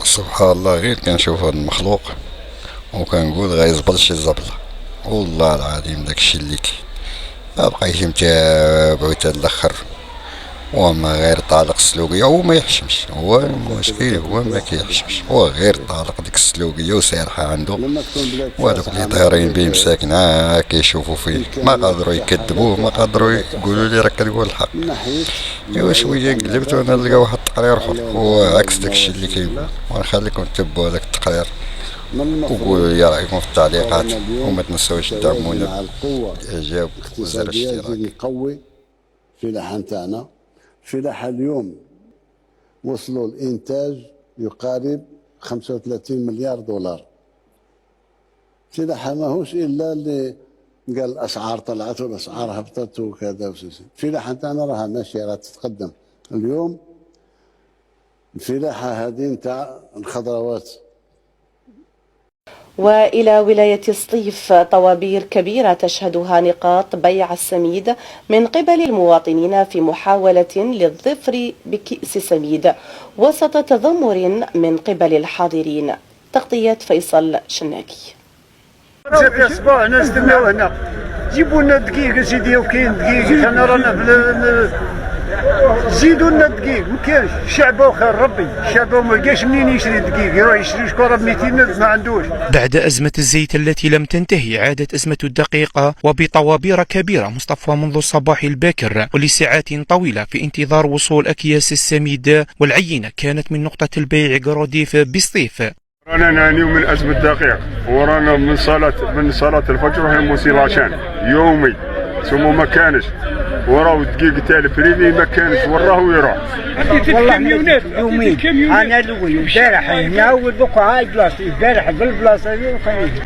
سبحان الله، غير كنشوف هاد المخلوق وكنقول غيزبل شي زبله. والله العظيم داكشي اللي بقيت متابعو حتى الاخر، وما غير طالق السلوكية. هو ما يحشمش، هو المشكل هو ما كيحشمش، هو غير طالق ديك السلوكية وسارحة عنده. وهذوك اللي طايرين به مساكن كيشوفوا فيه، ما قادروا يكذبوه، ما قادروا يقولوا لي راك كتقول الحق. ايوا شويه قلبت وانا نلقى واحد التقرير اخر هو عكس داكشي اللي كيقول. ونخليكم تتبعوا هذاك التقرير وقولوا لي رايكم في التعليقات، وما تنساوش تدعمونا بالاعجاب وزر الاشتراك. نقوي الفلاحة نتاعنا. الفلاحة اليوم وصلوا الإنتاج يقارب 35 مليار دولار. الفلاحة ماهوش إلا اللي قال الأسعار طلعت والأسعار هبطت وكذا. الفلاحة نتاعنا راها ماشية، راها تتقدم. اليوم الفلاحة هذه نتاع الخضروات. وإلى ولاية سطيف، طوابير كبيرة تشهدها نقاط بيع السميد من قبل المواطنين في محاولة للظفر بكأس سميد وسط تذمر من قبل الحاضرين. تغطية فيصل شناكي. في اسبوع نستناو هنا، جيبوا لنا دقيق سيدي، وكاين دقيق حنا رانا زيدوا لنا دقيق، ما كاينش. الشعب خير ربي، الشعب ما لقاش منين يشري دقيق، يروح يشري شكاره ب 200 ما عندوش. بعد أزمة الزيت التي لم تنتهي، عادت أزمة الدقيقة وبطوابير كبيرة مصطفى منذ الصباح الباكر ولساعات طويلة في انتظار وصول أكياس السميد، والعينة كانت من نقطة البيع قراديف بسطيف. رانا نعانيو من أزمة دقيق، ورانا من صلاة الفجر وهي موسيلاشان يومي ثم ما كانش، وراو الدقيق تاع البريمي ما كانش، وراه يروح. والله يومين انا الاول امبارح هنا ودوك هاي بلاصتي، امبارح بالبلاصه هذه.